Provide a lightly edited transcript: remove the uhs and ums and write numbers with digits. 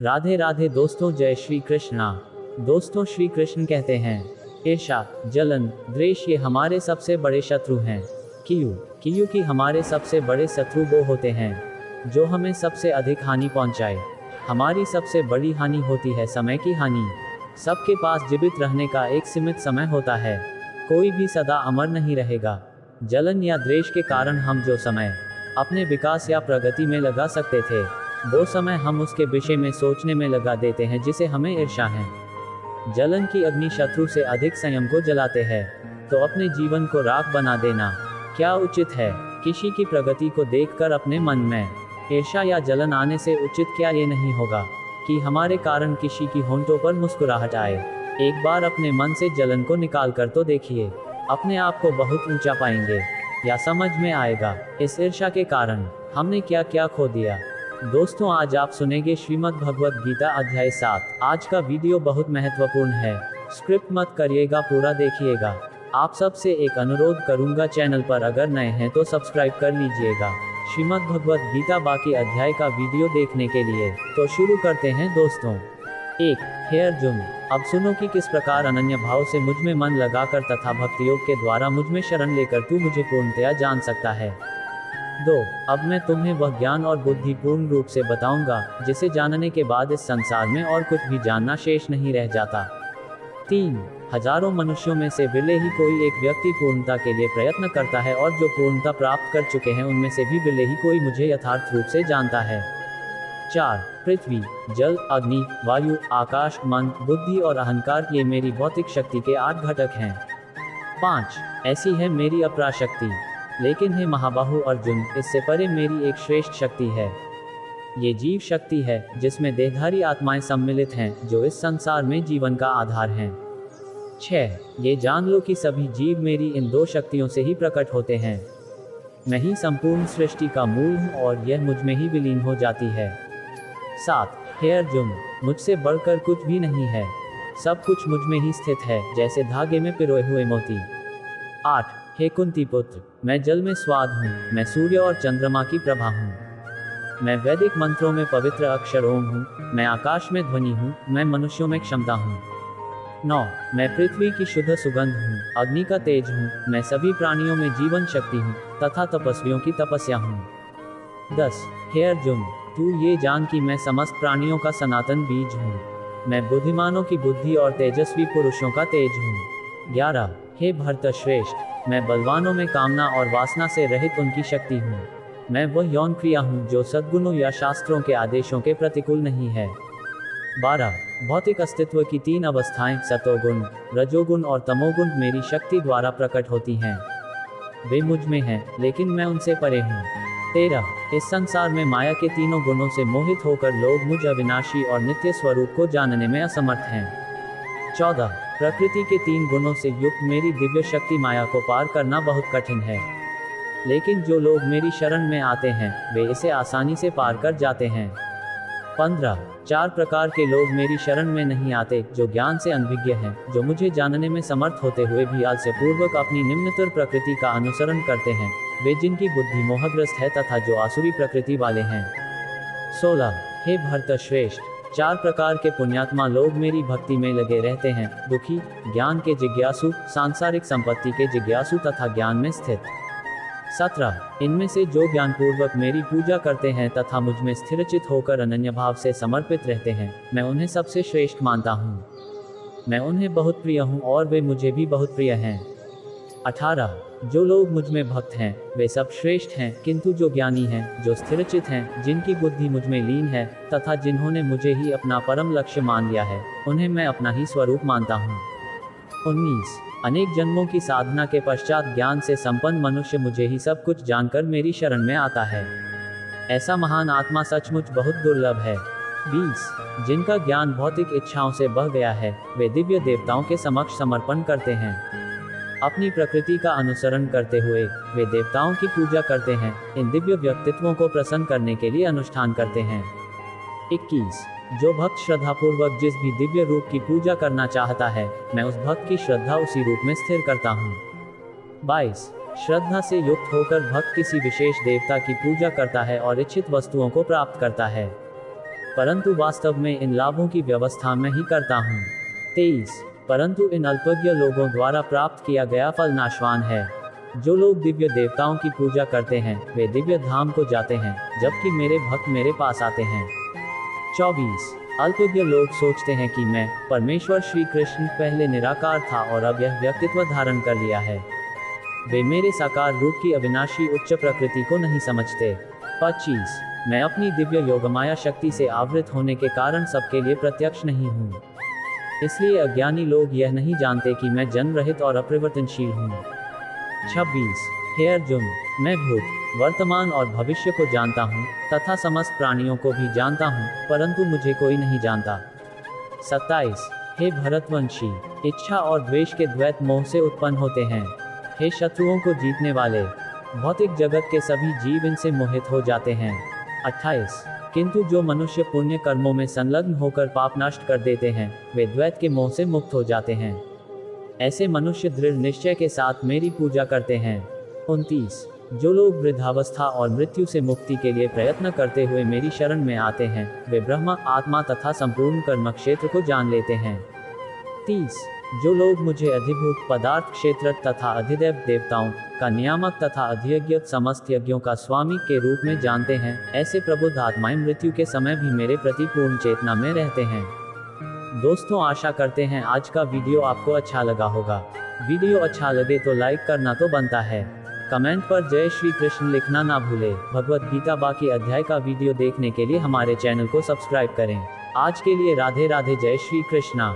राधे राधे दोस्तों, जय श्री कृष्णा। दोस्तों, श्री कृष्ण कहते हैं, ईर्ष्या, जलन, द्वेष ये हमारे सबसे बड़े शत्रु हैं। क्योंकि हमारे सबसे बड़े शत्रु वो होते हैं जो हमें सबसे अधिक हानि पहुंचाए। हमारी सबसे बड़ी हानि होती है समय की हानि। सबके पास जीवित रहने का एक सीमित समय होता है, कोई भी सदा अमर नहीं रहेगा। जलन या द्वेष के कारण हम जो समय अपने विकास या प्रगति में लगा सकते थे, वो समय हम उसके विषय में सोचने में लगा देते हैं जिसे हमें ईर्ष्या है। जलन की अग्नि शत्रु से अधिक संयम को जलाते हैं, तो अपने जीवन को राख बना देना क्या उचित है? किसी की प्रगति को देखकर अपने मन में ईर्ष्या या जलन आने से उचित क्या ये नहीं होगा कि हमारे कारण किसी की होंठों पर मुस्कुराहट आए? एक बार अपने मन से जलन को निकाल कर तो देखिए, अपने आप को बहुत ऊंचा पाएंगे या समझ में आएगा इस ईर्ष्या के कारण हमने क्या क्या खो दिया। दोस्तों, आज आप सुनेंगे श्रीमद् भगवत गीता अध्याय 7। आज का वीडियो बहुत महत्वपूर्ण है, स्क्रिप्ट मत करिएगा, पूरा देखिएगा। आप सबसे एक अनुरोध करूंगा, चैनल पर अगर नए हैं तो सब्सक्राइब कर लीजिएगा श्रीमद् भगवत गीता बाकी अध्याय का वीडियो देखने के लिए। तो शुरू करते हैं दोस्तों। 1. हे अर्जुन, अब सुनो कि किस प्रकार अनन्य भाव से मुझ में मन लगाकर तथा भक्ति योग के द्वारा मुझ में शरण लेकर तू मुझे पूर्णतया जान सकता है। 2. अब मैं तुम्हें वह ज्ञान और बुद्धि पूर्ण रूप से बताऊंगा जिसे जानने के बाद इस संसार में और कुछ भी जानना शेष नहीं रह जाता। 3. हजारों मनुष्यों में से विरले ही कोई एक व्यक्ति पूर्णता के लिए प्रयत्न करता है, और जो पूर्णता प्राप्त कर चुके हैं उनमें से भी विरले ही कोई मुझे यथार्थ रूप से जानता है। 4. पृथ्वी, जल, अग्नि, वायु, आकाश, मन, बुद्धि और अहंकार ये मेरी भौतिक शक्ति के 8 घटक हैं। 5. ऐसी है मेरी अपराशक्ति, लेकिन हे महाबाहु अर्जुन, इससे परे मेरी एक श्रेष्ठ शक्ति है। ये जीव शक्ति है जिसमें देहधारी आत्माएं सम्मिलित हैं जो इस संसार में जीवन का आधार हैं। 6. ये जान लो कि सभी जीव मेरी इन 2 शक्तियों से ही प्रकट होते हैं। मैं ही संपूर्ण सृष्टि का मूल हूँ और यह मुझ में ही विलीन हो जाती है। 7. हे अर्जुन, मुझसे बढ़कर कुछ भी नहीं है, सब कुछ मुझ में ही स्थित है जैसे धागे में पिरोए हुए मोती। 8. हे कुंती पुत्र, मैं जल में स्वाद हूँ, मैं सूर्य और चंद्रमा की प्रभा हूँ, मैं वैदिक मंत्रों में पवित्र अक्षर ओम हूँ, मैं आकाश में ध्वनि हूँ, मैं मनुष्यों में क्षमता हूँ। 9. मैं पृथ्वी की शुद्ध सुगंध हूँ, अग्नि का तेज हूँ, मैं सभी प्राणियों में जीवन शक्ति हूँ तथा तपस्वियों की तपस्या हूँ। 10. हे अर्जुन, तू ये जान कि मैं समस्त प्राणियों का सनातन बीज हूँ, मैं बुद्धिमानों की बुद्धि और तेजस्वी पुरुषों का तेज हूँ। 11. हे भरतश्रेष्ठ, मैं बलवानों में कामना और वासना से रहित उनकी शक्ति हूँ, मैं वह यौन क्रिया हूँ जो सद्गुणों या शास्त्रों के आदेशों के प्रतिकूल नहीं है। 12. भौतिक अस्तित्व की 3 अवस्थाएं सतोगुण, रजोगुण और तमोगुण मेरी शक्ति द्वारा प्रकट होती हैं। वे मुझ में हैं, लेकिन मैं उनसे परे हूँ। 13. इस संसार में माया के तीनों गुणों से मोहित होकर लोग मुझ अविनाशी और नित्य स्वरूप को जानने में असमर्थ हैं। 14. प्रकृति के 3 गुणों से युक्त मेरी दिव्य शक्ति माया को पार करना बहुत कठिन है, लेकिन जो लोग मेरी शरण में आते हैं वे इसे आसानी से पार कर जाते हैं। 15. 4 प्रकार के लोग मेरी शरण में नहीं आते, जो ज्ञान से अनभिज्ञ हैं, जो मुझे जानने में समर्थ होते हुए भी आलस्य पूर्वक अपनी निम्नतर प्रकृति का अनुसरण करते हैं, वे जिनकी बुद्धि मोहग्रस्त है तथा जो आसुरी प्रकृति वाले हैं। 16. हे भरतश्रेष्ठ, 4 प्रकार के पुण्यात्मा लोग मेरी भक्ति में लगे रहते हैं, दुखी, ज्ञान के जिज्ञासु, सांसारिक संपत्ति के जिज्ञासु तथा ज्ञान में स्थित। 17. इनमें से जो ज्ञानपूर्वक मेरी पूजा करते हैं तथा मुझ में स्थिरचित होकर अनन्य भाव से समर्पित रहते हैं, मैं उन्हें सबसे श्रेष्ठ मानता हूँ, मैं उन्हें बहुत प्रिय हूँ और वे मुझे भी बहुत प्रिय हैं। 18. जो लोग मुझ में भक्त हैं वे सब श्रेष्ठ हैं, किंतु जो ज्ञानी हैं, जो स्थिरचित हैं, जिनकी बुद्धि मुझ में लीन है तथा जिन्होंने मुझे ही अपना परम लक्ष्य मान लिया है, उन्हें मैं अपना ही स्वरूप मानता हूँ। 19. अनेक जन्मों की साधना के पश्चात ज्ञान से संपन्न मनुष्य मुझे ही सब कुछ जानकर मेरी शरण में आता है, ऐसा महान आत्मा सचमुच बहुत दुर्लभ है। 20. जिनका ज्ञान भौतिक इच्छाओं से बह गया है वे दिव्य देवताओं के समक्ष समर्पण करते हैं, अपनी प्रकृति का अनुसरण करते हुए वे देवताओं की पूजा करते हैं, इन दिव्य व्यक्तित्वों को प्रसन्न करने के लिए अनुष्ठान करते हैं। 21. जो भक्त श्रद्धापूर्वक जिस भी दिव्य रूप की पूजा करना चाहता है, मैं उस भक्त की श्रद्धा उसी रूप में स्थिर करता हूँ। 22. श्रद्धा से युक्त होकर भक्त किसी विशेष देवता की पूजा करता है और इच्छित वस्तुओं को प्राप्त करता है। परंतु वास्तव में इन लाभों की व्यवस्था मैं ही करता हूँ। 23 परंतु इन अल्पज्ञ लोगों द्वारा प्राप्त किया गया फल नाशवान है। जो लोग दिव्य देवताओं की पूजा करते हैं वे दिव्य धाम को जाते हैं, जबकि मेरे भक्त मेरे पास आते हैं। 24 अल्पज्ञ लोग सोचते हैं कि मैं परमेश्वर श्री कृष्ण पहले निराकार था और अब यह व्यक्तित्व धारण कर लिया है। वे मेरे साकार रूप की अविनाशी उच्च प्रकृति को नहीं समझते। 25 मैं अपनी दिव्य योगमाया शक्ति से आवृत होने के कारण सबके लिए प्रत्यक्ष नहीं हूँ, इसलिए अज्ञानी लोग यह नहीं जानते कि मैं जन्म रहित और अपरिवर्तनशील हूँ। 26 हे अर्जुन, मैं भूत, वर्तमान और भविष्य को जानता हूँ तथा समस्त प्राणियों को भी जानता हूँ, परंतु मुझे कोई नहीं जानता। 27 हे भरतवंशी, इच्छा और द्वेष के द्वैत मोह से उत्पन्न होते हैं। हे शत्रुओं को जीतने वाले, भौतिक जगत के सभी जीव इनसे मोहित हो जाते हैं। 28 किंतु जो मनुष्य पुण्य कर्मों में संलग्न होकर पाप नष्ट कर देते हैं वे द्वैत के मोह से मुक्त हो जाते हैं। ऐसे मनुष्य दृढ़ निश्चय के साथ मेरी पूजा करते हैं। 29 जो लोग वृद्धावस्था और मृत्यु से मुक्ति के लिए प्रयत्न करते हुए मेरी शरण में आते हैं वे ब्रह्म, आत्मा तथा संपूर्ण कर्म क्षेत्र को जान लेते हैं। 30 जो लोग मुझे अधिभूत पदार्थ क्षेत्र तथा अधिदैव देवताओं का नियामक तथा अधियज्ञ समस्त यज्ञों का स्वामी के रूप में जानते हैं, ऐसे प्रबुद्ध आत्माएं मृत्यु के समय भी मेरे प्रति पूर्ण चेतना में रहते हैं। दोस्तों, आशा करते हैं आज का वीडियो आपको अच्छा लगा होगा। वीडियो अच्छा लगे तो लाइक करना तो बनता है। कमेंट पर जय श्री कृष्ण लिखना ना भूले। भगवत गीता बाकी अध्याय का वीडियो देखने के लिए हमारे चैनल को सब्सक्राइब करें। आज के लिए राधे राधे, जय श्री कृष्णा।